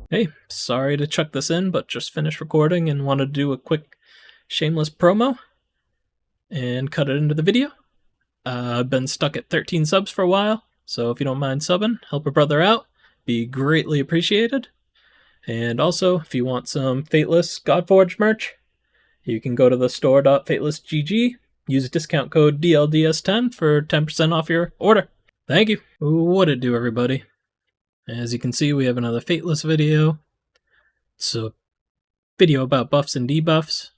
Hey, sorry to chuck this in, but just finished recording and wanted to do a quick shameless promo and cut it into the video. I've been stuck at 13 subs for a while, so if you don't mind subbing, help a brother out, be greatly appreciated. And also, if you want some Fateless Godforge merch, you can go to the store.fatelessgg, use discount code DLDS10 for 10% off your order. Thank you. What it do, everybody? As you can see, we have another Fateless video. It's a video about buffs and debuffs,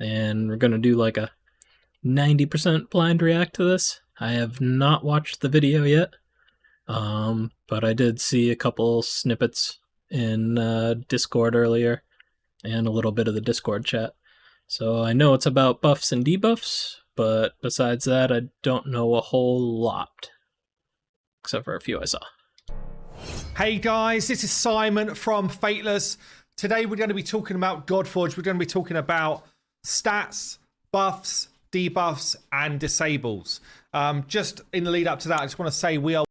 and we're going to do like a 90% blind react to this. I have not watched the video yet, but I did see a couple snippets in Discord earlier and a little bit of the Discord chat. So I know it's about buffs and debuffs, but besides that, I don't know a whole lot, except for a few I saw. Hey guys, this is Simon from Fateless. Today we're going to be talking about Godforge. We're going to be talking about stats, buffs, debuffs, and disables. Just in the lead up to that, I just want to say we are...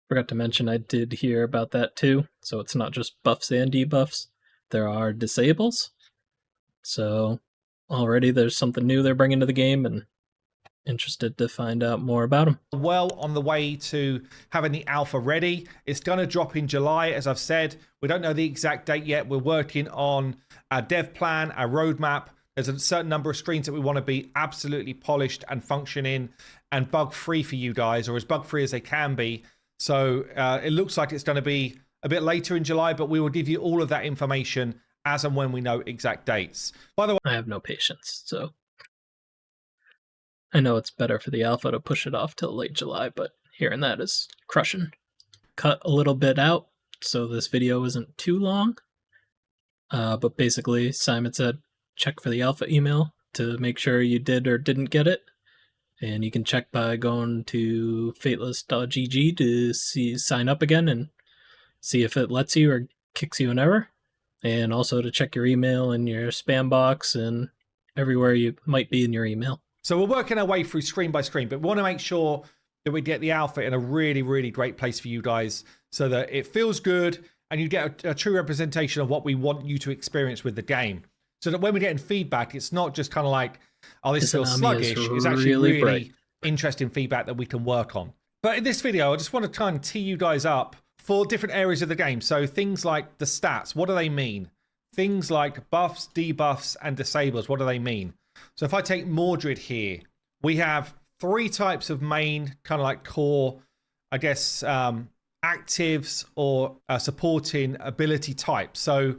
Forgot to mention I did hear about that too, so it's not just buffs and debuffs. There are disables. So already there's something new they're bringing to the game, and interested to find out more about them. well on the way to having the alpha ready. It's going to drop in July, as I've said. We don't know the exact date yet. We're working on our dev plan, our roadmap. There's a certain number of screens that we want to be absolutely polished and functioning and bug-free for you guys, or as bug-free as they can be. So it looks like it's going to be a bit later in July, but we will give you all of that information as and when we know exact dates. By the way, I have no patience, so I know it's better for the alpha to push it off till late July, but hearing that is crushing. Cut a little bit out so this video isn't too long. But basically, Simon said check for the alpha email to make sure you did or didn't get it. And you can check by going to fateless.gg to sign up again and see if it lets you or kicks you an error. And also to check your email and your spam box and everywhere you might be in your email. so we're working our way through screen by screen, but we want to make sure that we get the alpha in a really, really great place for you guys so that it feels good and you get a true representation of what we want you to experience with the game. So that when we're getting feedback, it's not just kind of like, oh, this feels sluggish. It's actually really interesting feedback that we can work on. But in this video, I just want to try and tee you guys up for different areas of the game. So things like the stats, what do they mean? Things like buffs, debuffs, and disables, what do they mean? So if I take Mordred here, we have three types of main kind of like core, I guess, actives or supporting ability types. So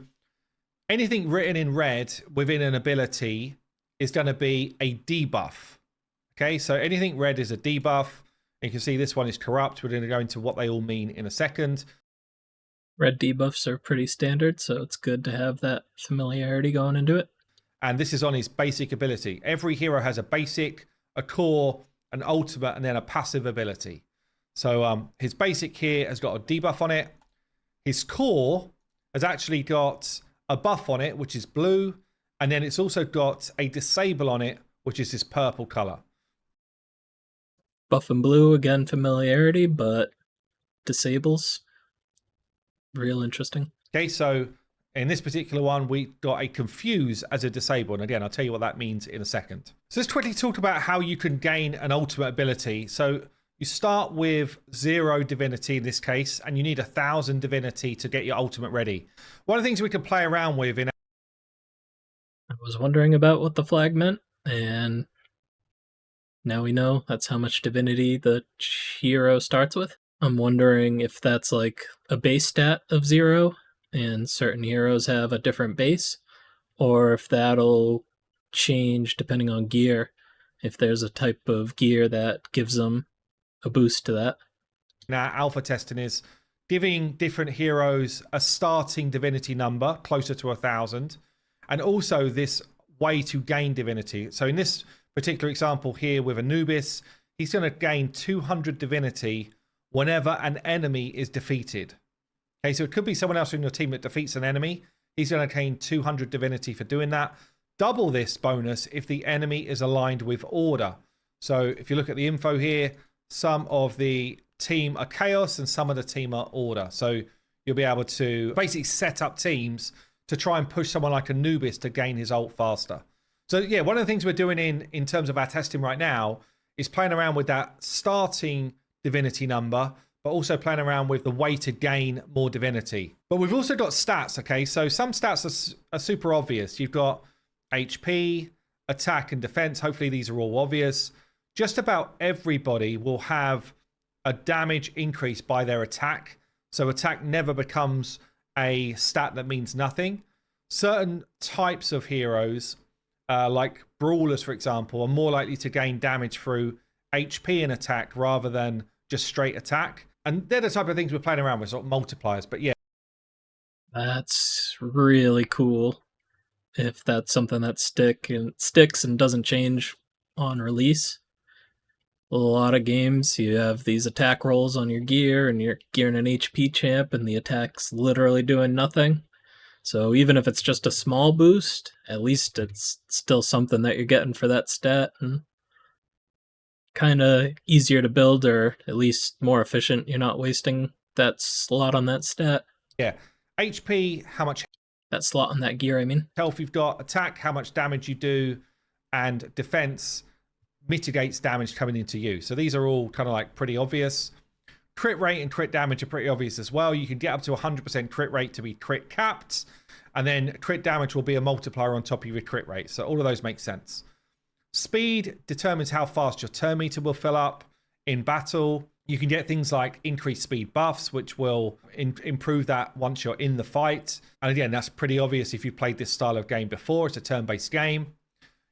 anything written in red within an ability is going to be a debuff. Okay, so anything red is a debuff. You can see this one is corrupt. We're going to go into what they all mean in a second. Red debuffs are pretty standard, so it's good to have that familiarity going into it. And this is on his basic ability. Every hero has a basic, a core, an ultimate, and then a passive ability. So his basic here has got a debuff on it. His core has actually got a buff on it, which is blue. And then it's also got a disable on it, which is this purple color. Buff and blue, again, familiarity, but disables, real interesting. Okay, so in this particular one, we got a confuse as a disable. And again, I'll tell you what that means in a second. So let's quickly talk about how you can gain an ultimate ability. So you start with 0 divinity in this case, and you need 1,000 divinity to get your ultimate ready. One of the things we can play around with in... I was wondering about what the flag meant, and now we know that's how much divinity the hero starts with. I'm wondering if that's like a base stat of 0, and certain heroes have a different base, or if that'll change depending on gear, if there's a type of gear that gives them a boost to that. Now, alpha testing is giving different heroes a starting divinity number closer to 1,000, and also this way to gain divinity. So in this particular example here with Anubis, he's going to gain 200 divinity whenever an enemy is defeated. Okay, so it could be someone else in your team that defeats an enemy. He's going to gain 200 divinity for doing that. Double this bonus if the enemy is aligned with order. So if you look at the info here, some of the team are chaos and some of the team are order. So you'll be able to basically set up teams to try and push someone like Anubis to gain his ult faster. So yeah, one of the things we're doing in terms of our testing right now is playing around with that starting divinity number, but also playing around with the way to gain more divinity. But we've also got stats, okay? So some stats are super obvious. You've got HP, attack, and defense. Hopefully these are all obvious. Just about everybody will have a damage increase by their attack. So attack never becomes a stat that means nothing. Certain types of heroes, like brawlers, for example, are more likely to gain damage through HP and attack rather than just straight attack. And they're the type of things we're playing around with, sort of multipliers. But yeah. That's really cool. If that's something that sticks and doesn't change on release. A lot of games, you have these attack rolls on your gear, and you're gearing an HP champ, and the attack's literally doing nothing. So even if it's just a small boost, at least it's still something that you're getting for that stat, and kind of easier to build, or at least more efficient. You're not wasting that slot on that stat. Yeah. HP, how much that slot on that gear, I mean. Health you've got, attack, how much damage you do, and defense mitigates damage coming into you. So these are all kind of like pretty obvious. Crit rate and crit damage are pretty obvious as well. You can get up to 100% crit rate to be crit capped, and then crit damage will be a multiplier on top of your crit rate. So all of those make sense. Speed determines how fast your turn meter will fill up in battle. You can get things like increased speed buffs, which will improve that once you're in the fight. And again, that's pretty obvious if you've played this style of game before. It's a turn-based game.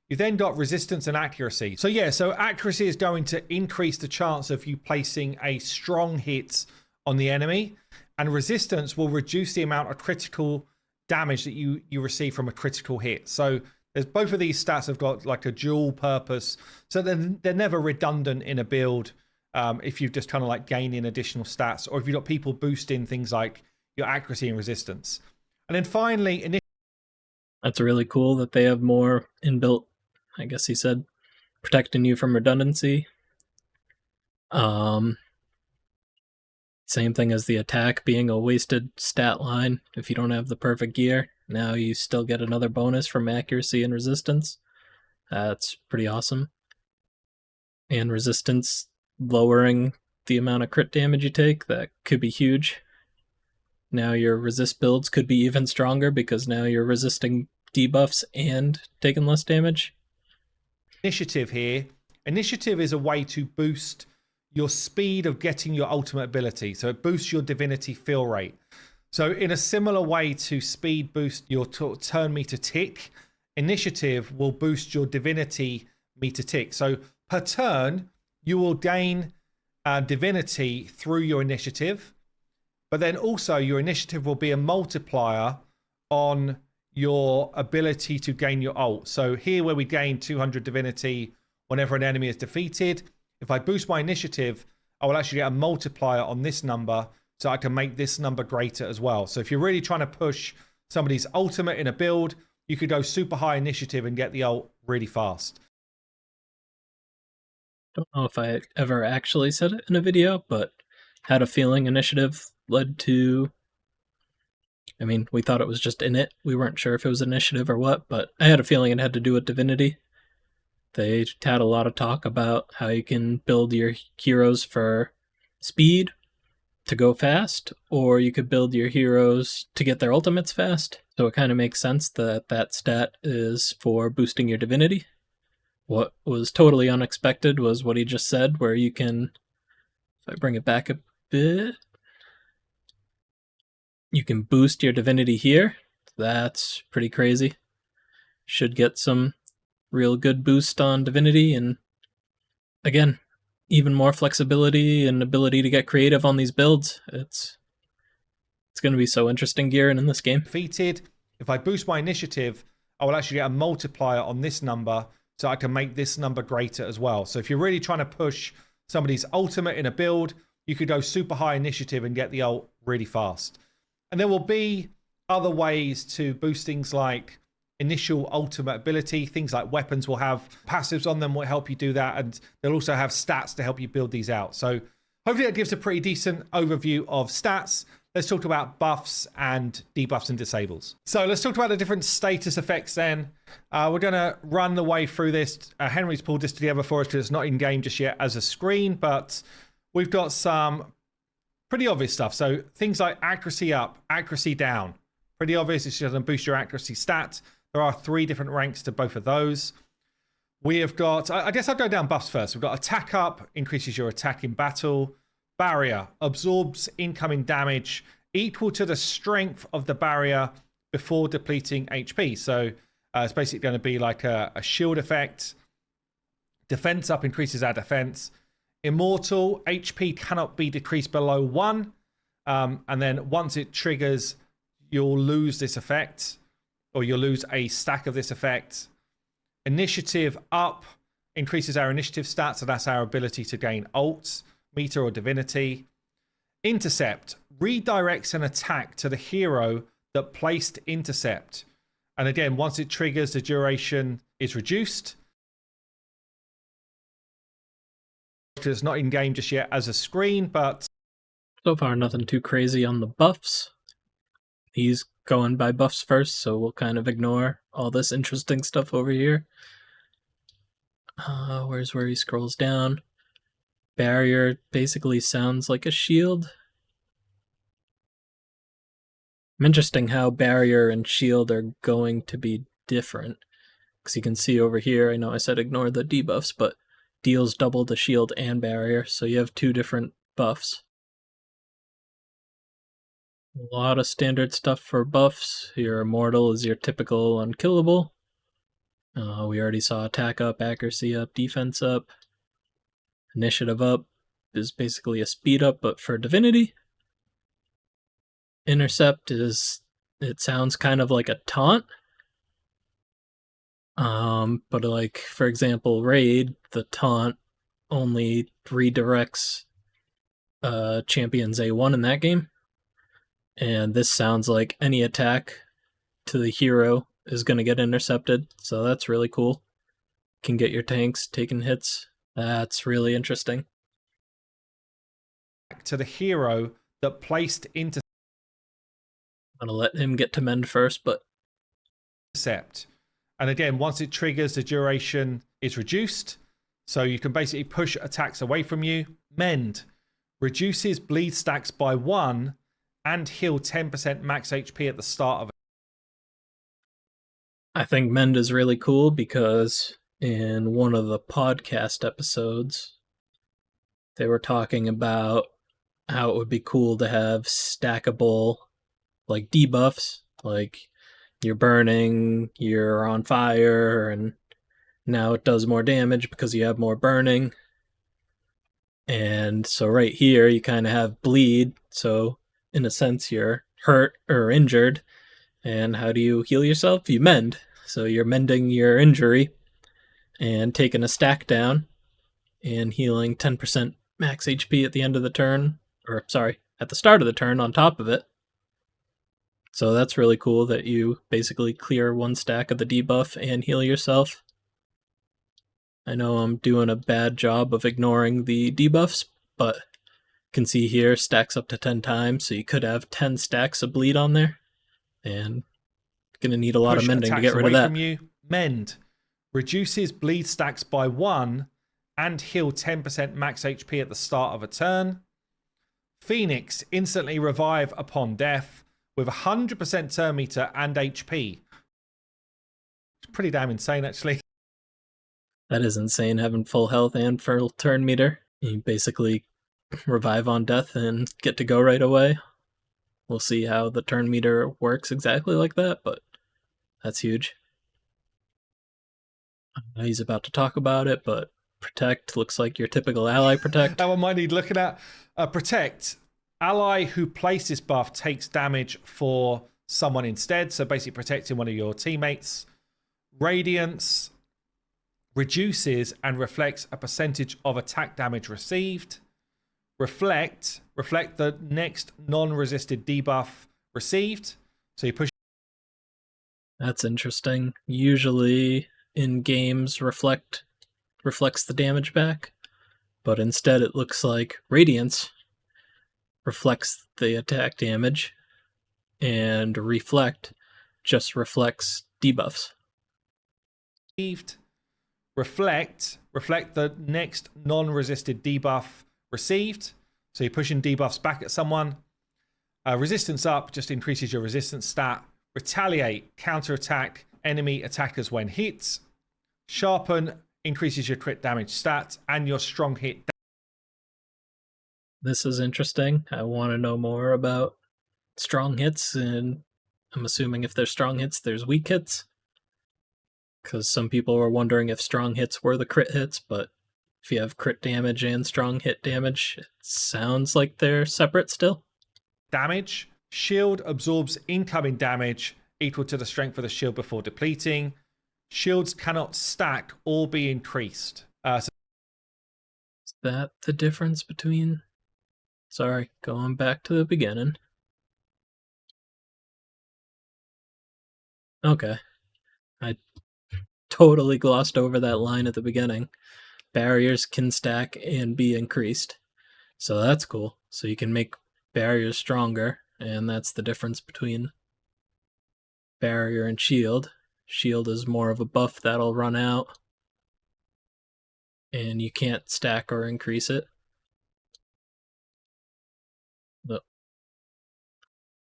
You then got resistance and accuracy. So yeah, so accuracy is going to increase the chance of you placing a strong hit on the enemy. And resistance will reduce the amount of critical damage that you receive from a critical hit. So there's both of these stats have got like a dual purpose. So they're never redundant in a build. If you're just kind of like gaining additional stats, or if you've got people boosting things like your accuracy and resistance. And then finally, that's really cool that they have more inbuilt, I guess he said, protecting you from redundancy. Same thing as the attack being a wasted stat line. If you don't have the perfect gear, now you still get another bonus from accuracy and resistance. That's pretty awesome. And resistance lowering the amount of crit damage you take, that could be huge. Now your resist builds could be even stronger because now you're resisting debuffs and taking less damage. Initiative here. Initiative is a way to boost your speed of getting your ultimate ability. So it boosts your divinity fill rate. So in a similar way to speed boost your turn meter tick, initiative will boost your divinity meter tick. So per turn, you will gain divinity through your initiative, but then also your initiative will be a multiplier on your ability to gain your ult. So here where we gain 200 divinity whenever an enemy is defeated, if I boost my initiative, I will actually get a multiplier on this number, so I can make this number greater as well. So if you're really trying to push somebody's ultimate in a build, you could go super high initiative and get the ult really fast. Don't know if I ever actually said it in a video, but had a feeling initiative led to... I mean, we thought it was just in it. We weren't sure if it was initiative or what, but I had a feeling it had to do with divinity. They had a lot of talk about how you can build your heroes for speed to go fast, or you could build your heroes to get their ultimates fast. So it kind of makes sense that that stat is for boosting your divinity. What was totally unexpected was what he just said, where you can, if I bring it back a bit, you can boost your divinity here. That's pretty crazy. Should get some real good boost on divinity, and again, even more flexibility and ability to get creative on these builds. It's going to be so interesting gearing in this game. Defeated. If I boost my initiative, I will actually get a multiplier on this number, so I can make this number greater as well. So if you're really trying to push somebody's ultimate in a build, you could go super high initiative and get the ult really fast. And there will be other ways to boost things like initial ultimate ability. Things like weapons will have passives on them, will help you do that. And they'll also have stats to help you build these out. So hopefully that gives a pretty decent overview of stats. let's talk about buffs and debuffs and disables. So let's talk about the different status effects then. We're going to run the way through this. Henry's pulled this together for us because it's not in game just yet as a screen, but we've got some pretty obvious stuff. So things like accuracy up, accuracy down. Pretty obvious. It's just going to boost your accuracy stat. There are 3 different ranks to both of those. We have got, I guess I'll go down buffs first. We've got attack up, increases your attack in battle. Barrier, absorbs incoming damage equal to the strength of the barrier before depleting HP. So it's basically going to be like a shield effect. Defense up increases our defense. Immortal, HP cannot be decreased below 1. And then once it triggers, you'll lose this effect, or you'll lose a stack of this effect. Initiative up increases our initiative stats, so that's our ability to gain ults, meter or divinity. Intercept redirects an attack to the hero that placed intercept. And again, once it triggers, the duration is reduced. It's not in game just yet as a screen, but So far, nothing too crazy on the buffs. He's going by buffs first, so we'll kind of ignore all this interesting stuff over here. Where's where he scrolls down? Barrier basically sounds like a shield. Interesting how barrier and shield are going to be different. Because you can see over here, I know I said ignore the debuffs, but deals double the shield and barrier, so you have 2 different buffs. A lot of standard stuff for buffs. Your immortal is your typical unkillable. We already saw attack up, accuracy up, defense up. Initiative up is basically a speed up, but for divinity. Intercept is, it sounds kind of like a taunt. But like, for example, raid, the taunt only redirects champions A1 in that game. And this sounds like any attack to the hero is going to get intercepted, so that's really cool. Can get your tanks taking hits. That's really interesting. To the hero that placed intercept. I'm going to let him get to mend first, but... And again, once it triggers, the duration is reduced. So you can basically push attacks away from you. Mend. Reduces bleed stacks by 1 and heal 10% max HP at the start of it. I think Mend is really cool because in one of the podcast episodes, they were talking about how it would be cool to have stackable, like, debuffs, like you're burning, you're on fire, and now it does more damage because you have more burning. And so right here, you kind of have bleed, so in a sense, you're hurt or injured. And how do you heal yourself? You mend. So you're mending your injury and taking a stack down and healing 10% max HP at the end of the turn, or sorry, at the start of the turn on top of it. So that's really cool that you basically clear 1 stack of the debuff and heal yourself. I know I'm doing a bad job of ignoring the debuffs, but you can see here stacks up to 10 times, so you could have 10 stacks of bleed on there. And gonna need a lot of mending to get rid of that. From you. Mend. Reduces bleed stacks by 1 and heal 10% max HP at the start of a turn. Phoenix. Instantly revive upon death with 100% turn meter and HP. It's pretty damn insane, actually. That is insane, having full health and full turn meter. You basically revive on death and get to go right away. We'll see how the turn meter works exactly like that, but that's huge. He's about to talk about it, but Protect looks like your typical ally Protect. That one might need looking at. Protect. Ally who places this buff takes damage for someone instead, so basically protecting one of your teammates. Radiance. Reduces and reflects a percentage of attack damage received. Reflect the next non-resisted debuff received. So you push. That's interesting. Usually in games reflects the damage back, but instead it looks like Radiance reflects the attack damage, and reflect just reflects debuffs. Reflect the next non-resisted debuff received. So you're pushing debuffs back at someone. Resistance up just increases your resistance stat. Retaliate, counterattack enemy attackers when hit. Sharpen increases your crit damage stat and your strong hit. This is interesting. I want to know more about strong hits, and I'm assuming if there's strong hits, there's weak hits. Because some people were wondering if strong hits were the crit hits, but if you have crit damage and strong hit damage, it sounds like they're separate still. Damage. Shield absorbs incoming damage equal to the strength of the shield before depleting. Shields cannot stack or be increased. Is that the difference between... Sorry, going back to the beginning. Okay. I totally glossed over that line at the beginning. Barriers can stack and be increased. So that's cool. So you can make barriers stronger, and that's the difference between barrier and shield. Shield is more of a buff that'll run out, and you can't stack or increase it.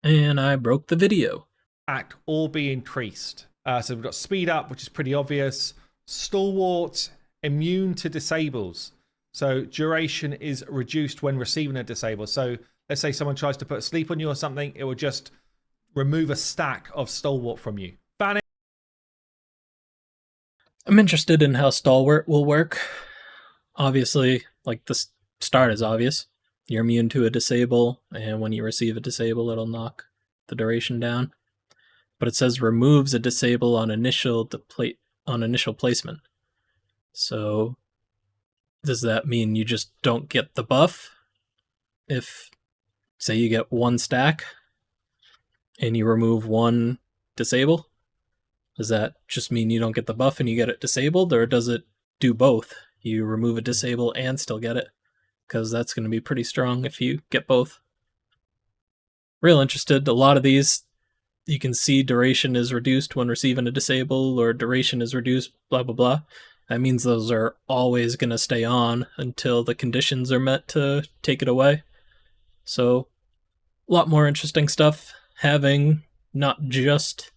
And I broke the video. Act or be increased. So we've got speed up, which is pretty obvious. Stalwart, immune to disables. So duration is reduced when receiving a disable. So let's say someone tries to put a sleep on you or something, it will just remove a stack of Stalwart from you. Vanish. I'm interested in how Stalwart will work. Obviously, like the start is obvious. You're immune to a disable, and when you receive a disable, it'll knock the duration down. But it says removes a disable on initial placement. So does that mean you just don't get the buff? If, say, you get one stack and you remove one disable, does that just mean you don't get the buff and you get it disabled, or does it do both? You remove a disable and still get it? Because that's going to be pretty strong if you get both. Real interested. A lot of these, you can see duration is reduced when receiving a disable, or duration is reduced, blah, blah, blah. That means those are always going to stay on until the conditions are met to take it away. So, a lot more interesting stuff. Having not just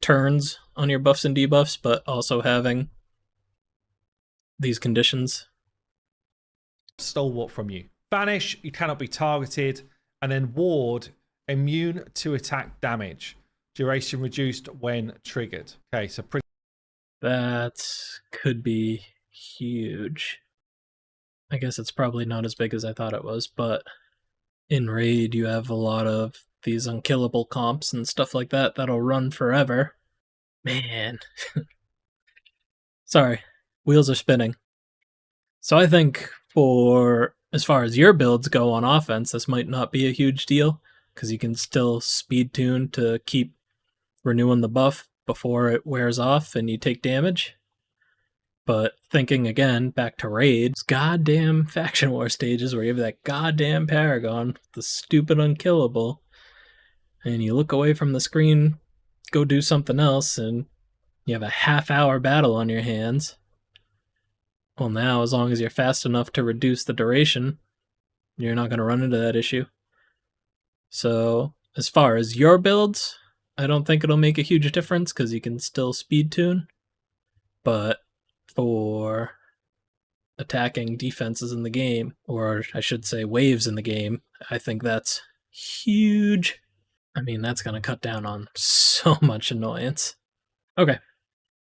turns on your buffs and debuffs, but also having these conditions. Stalwart from you. Vanish, you cannot be targeted. And then ward, immune to attack damage. Duration reduced when triggered. Okay, so pretty... That could be huge. I guess it's probably not as big as I thought it was, but in Raid you have a lot of these unkillable comps and stuff like that that'll run forever. Man. Sorry, wheels are spinning. So I think for as far as your builds go on offense, this might not be a huge deal, because you can still speed tune to keep renewing the buff before it wears off and you take damage. But thinking again back to Raid's goddamn Faction War stages where you have that goddamn Paragon, the stupid unkillable, and you look away from the screen, go do something else, and you have a half-hour battle on your hands. Well, now, as long as you're fast enough to reduce the duration, you're not going to run into that issue. So, as far as your builds, I don't think it'll make a huge difference because you can still speed tune. But for attacking defenses in the game, or I should say waves in the game, I think that's huge. I mean, that's going to cut down on so much annoyance. Okay,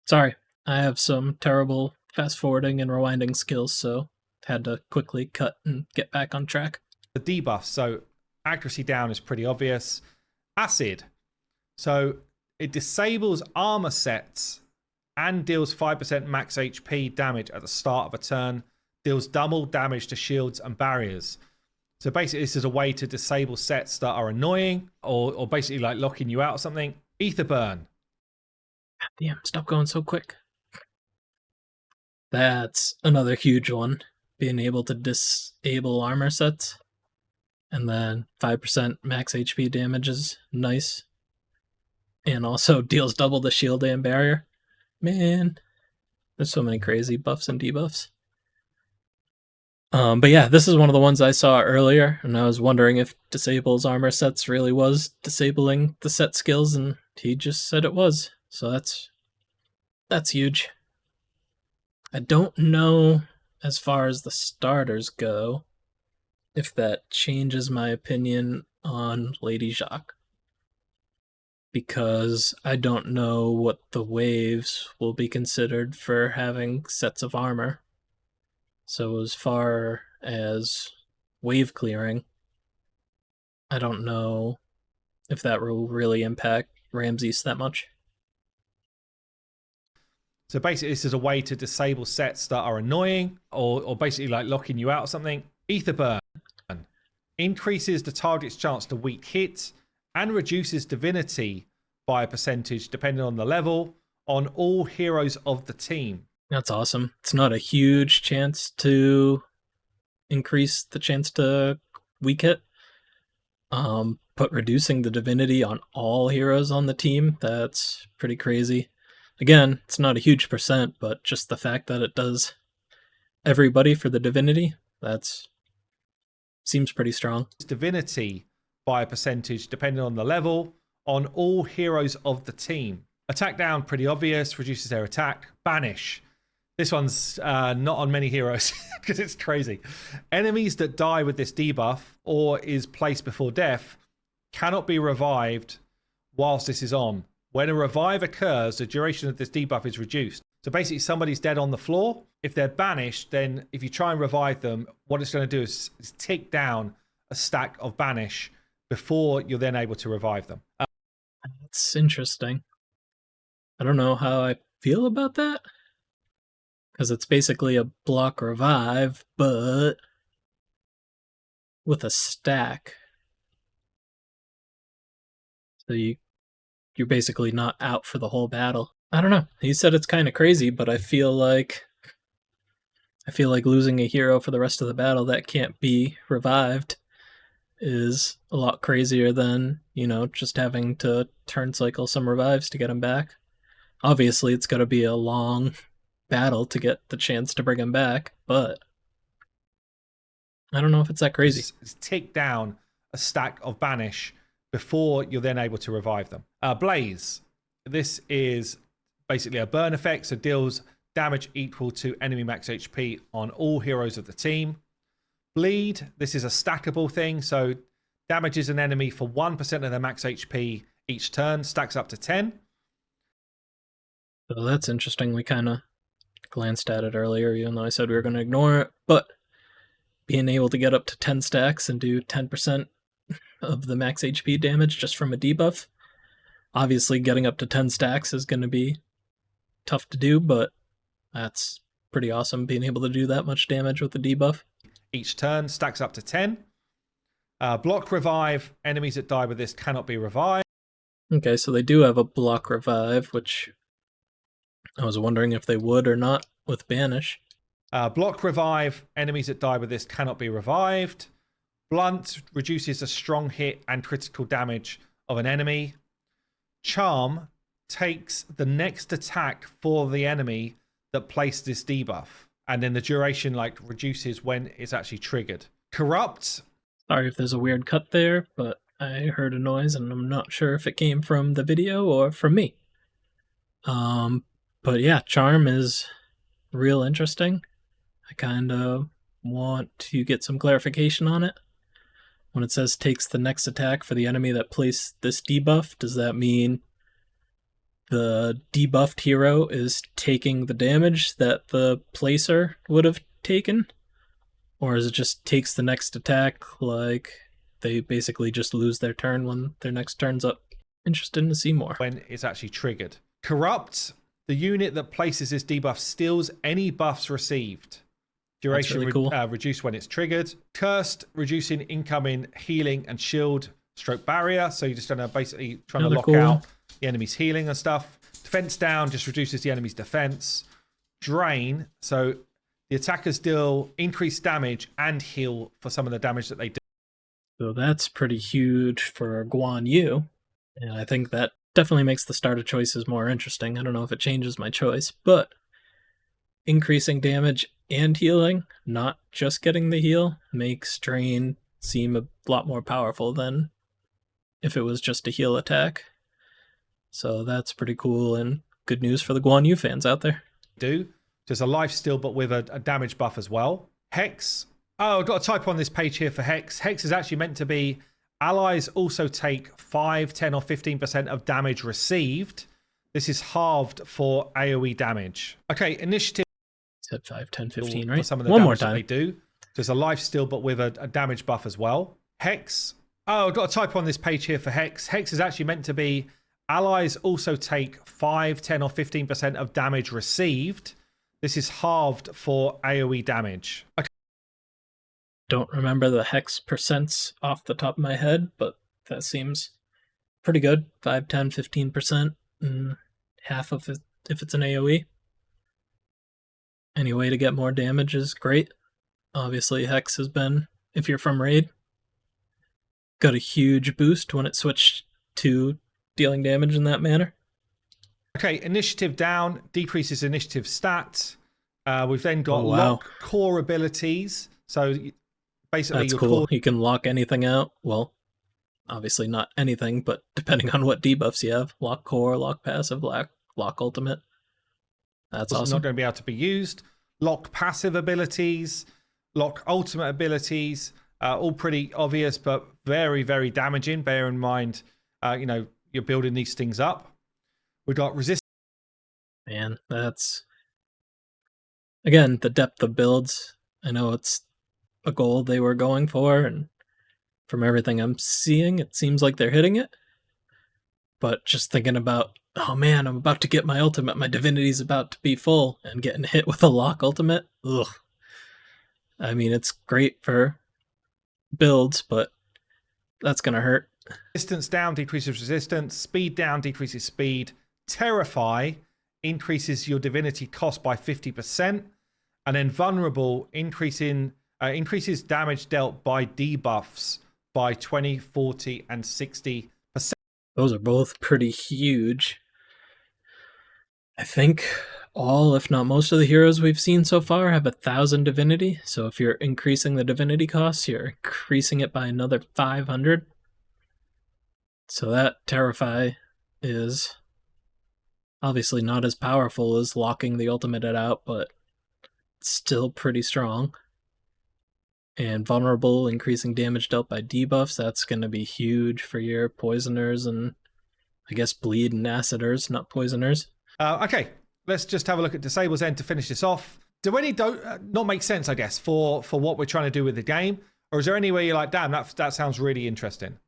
sorry. I have some terrible fast-forwarding and rewinding skills, so had to quickly cut and get back on track. The debuff, so accuracy down is pretty obvious. Acid, so it disables armor sets and deals 5% max HP damage at the start of a turn. Deals double damage to shields and barriers. So basically this is a way to disable sets that are annoying or basically like locking you out or something. Ether burn. Damn, stop going so quick. That's another huge one. Being able to disable armor sets. And then 5% max HP damage is nice. And also deals double the shield and barrier. Man, there's so many crazy buffs and debuffs. But yeah, this is one of the ones I saw earlier, and I was wondering if Disable's armor sets really was disabling the set skills, and he just said it was. So that's huge. I don't know, as far as the starters go, if that changes my opinion on Lady Jacques, because I don't know what the waves will be considered for having sets of armor. So as far as wave clearing, I don't know if that will really impact Ramses that much. So basically, this is a way to disable sets that are annoying or basically like locking you out or something. Ether Burn increases the target's chance to weak hit and reduces divinity by a percentage depending on the level on all heroes of the team. That's awesome. It's not a huge chance to increase the chance to weak hit. But reducing the divinity on all heroes on the team, that's pretty crazy. Again, it's not a huge percent, but just the fact that it does everybody for the divinity, that's seems pretty strong. Divinity by a percentage depending on the level on all heroes of the team. Attack down, pretty obvious, reduces their attack. Banish. This one's not on many heroes because it's crazy. Enemies that die with this debuff or is placed before death cannot be revived whilst this is on. When a revive occurs, the duration of this debuff is reduced. So basically, somebody's dead on the floor. If they're banished, then if you try and revive them, what it's going to do is tick down a stack of banish before you're then able to revive them. That's interesting. I don't know how I feel about that, because it's basically a block revive, but with a stack. So you're basically not out for the whole battle. I don't know. He said it's kind of crazy, but I feel like losing a hero for the rest of the battle that can't be revived is a lot crazier than, just having to turn cycle some revives to get him back. Obviously, it's got to be a long battle to get the chance to bring him back, but I don't know if it's that crazy. It's tick down a stack of banish before you're then able to revive them. Blaze. This is basically a burn effect, so deals damage equal to enemy max HP on all heroes of the team. Bleed. This is a stackable thing, so damages an enemy for 1% of their max HP each turn, stacks up to 10. So that's interesting. We kind of glanced at it earlier, even though I said we were going to ignore it, but being able to get up to 10 stacks and do 10% of the max HP damage just from a debuff. Obviously, getting up to 10 stacks is going to be tough to do, but that's pretty awesome, being able to do that much damage with the debuff. Each turn, stacks up to 10. Block revive. Enemies that die with this cannot be revived. Okay, so they do have a block revive, which I was wondering if they would or not with Banish. Block revive. Enemies that die with this cannot be revived. Blunt reduces the strong hit and critical damage of an enemy. Charm takes the next attack for the enemy that placed this debuff. And then the duration reduces when it's actually triggered. Corrupt. Sorry if there's a weird cut there, but I heard a noise and I'm not sure if it came from the video or from me. But yeah, Charm is real interesting. I kind of want to get some clarification on it. When it says takes the next attack for the enemy that placed this debuff, does that mean the debuffed hero is taking the damage that the placer would have taken? Or is it just takes the next attack, like they basically just lose their turn when their next turn's up? Interested to see more. When it's actually triggered. Corrupt. The unit that places this debuff steals any buffs received. Duration really cool. Reduced when it's triggered. Cursed, reducing incoming healing and shield stroke barrier. So you're just going to basically trying to lock out the enemy's healing and stuff. Defense down just reduces the enemy's defense. Drain. So the attackers deal increased damage and heal for some of the damage that they do. So that's pretty huge for Guan Yu. And I think that definitely makes the starter choices more interesting. I don't know if it changes my choice, but increasing damage and healing, not just getting the heal, makes Drain seem a lot more powerful than if it was just a heal attack. So that's pretty cool and good news for the Guan Yu fans out there. Just a life steal, but with a damage buff as well. Hex. Oh, I've got a typo on this page here for Hex. Hex is actually meant to be allies also take 5, 10, or 15% of damage received. This is halved for AoE damage. Okay, initiative. Said 5, 10, 15, right? For some of the One more damage that time. they do. Just a life steal, but with a damage buff as well. Hex. Oh, I've got a typo on this page here for Hex. Hex is actually meant to be allies also take 5, 10, or 15% of damage received. This is halved for AoE damage. Okay. Don't remember the hex percents off the top of my head, but that seems pretty good. 5, 10, 15%, and half of it if it's an AoE. Any way to get more damage is great. Obviously, hex has been, if you're from Raid, got a huge boost when it switched to dealing damage in that manner. Okay, initiative down, decreases initiative stats. We've then got lock core abilities. So basically, that's cool. You can lock anything out. Well, obviously not anything, but depending on what debuffs you have, lock core, lock passive, lock ultimate. That's awesome. Not going to be able to be used. Lock passive abilities, lock ultimate abilities. All pretty obvious, but very, very damaging. Bear in mind, you're building these things up. We've got resistance. Man, that's again the depth of builds. I know it's a goal they were going for, and from everything I'm seeing, it seems like they're hitting it. But just thinking about, oh man, I'm about to get my ultimate, my divinity's about to be full, and getting hit with a lock ultimate, ugh. I mean, it's great for builds, but that's gonna hurt. Resistance down decreases resistance, speed down decreases speed, terrify increases your divinity cost by 50%, and then vulnerable increases damage dealt by debuffs by 20, 40, and 60%. Those are both pretty huge. I think all, if not most of the heroes we've seen so far have 1,000 divinity, so if you're increasing the divinity costs, you're increasing it by another 500. So that Terrify is obviously not as powerful as locking the ultimate out, but still pretty strong. And Vulnerable, increasing damage dealt by debuffs, that's going to be huge for your poisoners and I guess bleed and aciders, not poisoners. Okay, let's just have a look at Disable's End to finish this off. Do any not make sense, I guess, for what we're trying to do with the game? Or is there any way you're like, damn, that sounds really interesting?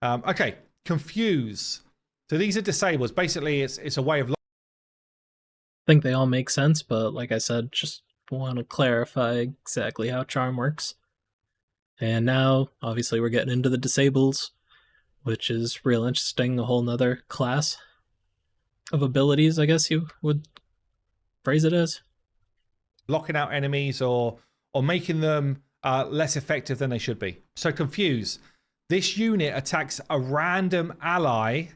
Okay, Confuse. So these are disables. Basically, it's a way of... I think they all make sense, but like I said, just want to clarify exactly how Charm works. And now, obviously, we're getting into the disables, which is real interesting, a whole nother class of abilities, I guess you would phrase it as. Locking out enemies or making them less effective than they should be. So Confuse. This unit attacks a random ally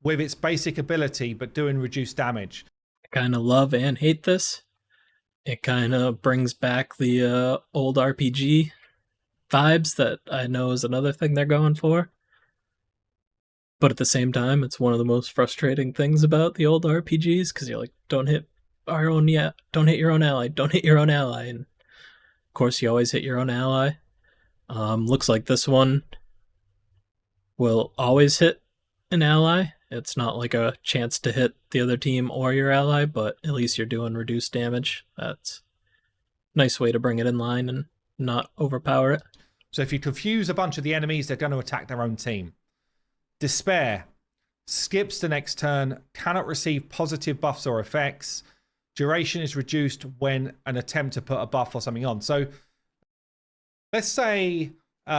with its basic ability, but doing reduced damage. I kind of love and hate this. It kind of brings back the old RPG vibes that I know is another thing they're going for. But at the same time, it's one of the most frustrating things about the old RPGs, because you're like, don't hit your own ally, don't hit your own ally. And of course, you always hit your own ally. Looks like this one will always hit an ally. It's not like a chance to hit the other team or your ally, but at least you're doing reduced damage. That's a nice way to bring it in line and not overpower it. So if you confuse a bunch of the enemies, they're going to attack their own team. Despair. Skips the next turn. Cannot receive positive buffs or effects. Duration is reduced when an attempt to put a buff or something on. So let's say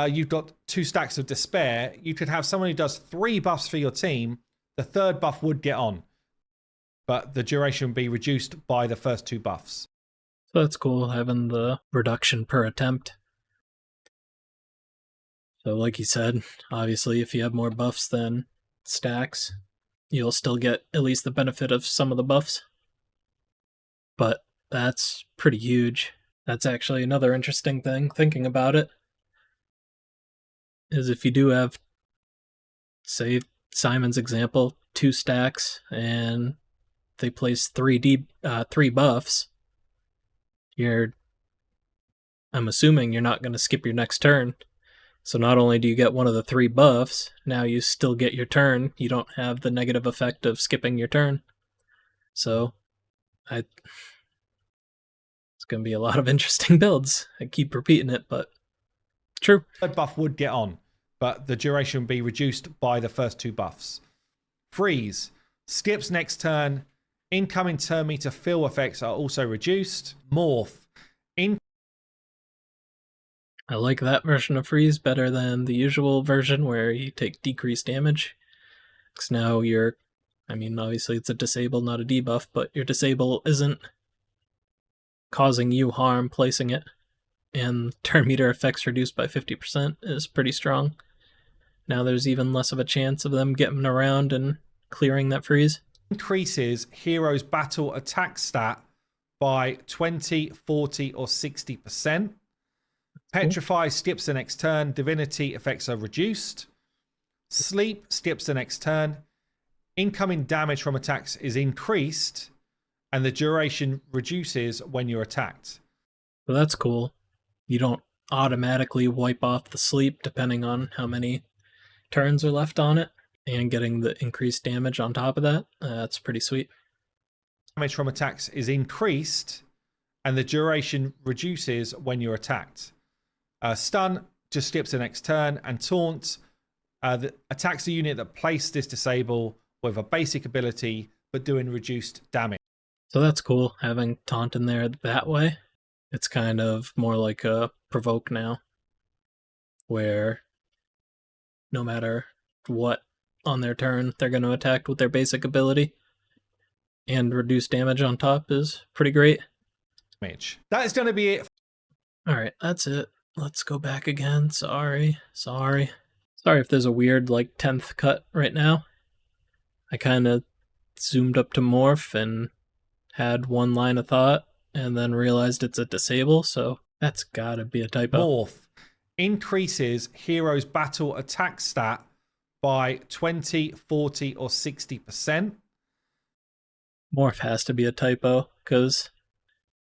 you've got 2 stacks of Despair. You could have someone who does 3 buffs for your team. The 3rd buff would get on, but the duration would be reduced by the first 2 buffs. So that's cool, having the reduction per attempt. So like you said, obviously if you have more buffs than stacks, you'll still get at least the benefit of some of the buffs. But that's pretty huge. That's actually another interesting thing, thinking about it, is if you do have, say, Simon's example, 2 stacks, and they place 3 buffs, I'm assuming you're not going to skip your next turn. So not only do you get one of the 3 buffs, now you still get your turn. You don't have the negative effect of skipping your turn. So it's going to be a lot of interesting builds. I keep repeating it, but true. Third buff would get on, but the duration would be reduced by the first 2 buffs. Freeze. Skips next turn. Incoming turn meter fill effects are also reduced. Morph. I like that version of freeze better than the usual version where you take decreased damage. Because now obviously it's a disable, not a debuff, but your disable isn't causing you harm placing it. And turn meter effects reduced by 50% is pretty strong. Now there's even less of a chance of them getting around and clearing that freeze. Increases hero's battle attack stat by 20, 40, or 60%. Petrify skips the next turn. Divinity effects are reduced. Sleep skips the next turn. Incoming damage from attacks is increased, and the duration reduces when you're attacked. So that's cool. You don't automatically wipe off the sleep depending on how many turns are left on it, and getting the increased damage on top of that. That's pretty sweet. Damage from attacks is increased, and the duration reduces when you're attacked. Stun just skips the next turn, and Taunt attacks a unit that placed this disable with a basic ability but doing reduced damage. So that's cool, having Taunt in there that way. It's kind of more like a provoke now, where no matter what on their turn, they're going to attack with their basic ability, and reduce damage on top is pretty great. That is going to be it. Alright, that's it. Let's go back again. Sorry if there's a weird 10th cut right now. I kind of zoomed up to morph and had one line of thought and then realized it's a disable, so that's gotta be a typo. Morph increases hero's battle attack stat by 20, 40, or 60%. Morph has to be a typo, because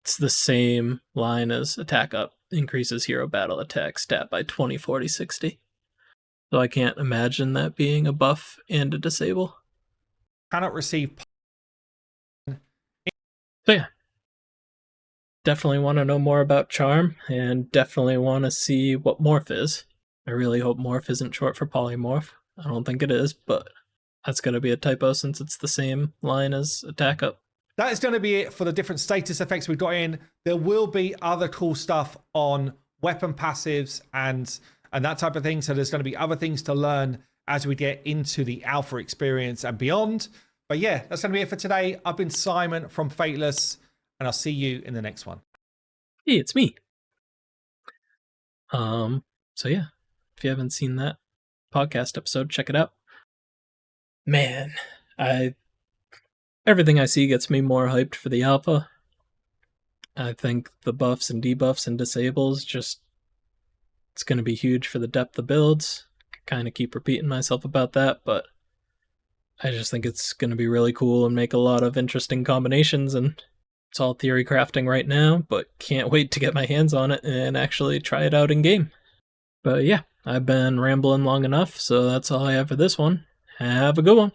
it's the same line as attack up. Increases hero battle attack stat by 20, 40, 60. So I can't imagine that being a buff and a disable. Cannot receive. So yeah. Definitely want to know more about Charm, and definitely want to see what Morph is. I really hope Morph isn't short for Polymorph. I don't think it is, but that's going to be a typo since it's the same line as attack up. That is going to be it for the different status effects we've got in. There will be other cool stuff on weapon passives and that type of thing. So there's going to be other things to learn as we get into the alpha experience and beyond. But yeah, that's going to be it for today. I've been Simon from Fateless, and I'll see you in the next one. Hey, it's me. So yeah, if you haven't seen that podcast episode, check it out. Man, everything I see gets me more hyped for the alpha. I think the buffs and debuffs and disables it's going to be huge for the depth of builds. Kind of keep repeating myself about that, but I just think it's going to be really cool and make a lot of interesting combinations, and it's all theory crafting right now, but can't wait to get my hands on it and actually try it out in game. But yeah, I've been rambling long enough, so that's all I have for this one. Have a good one.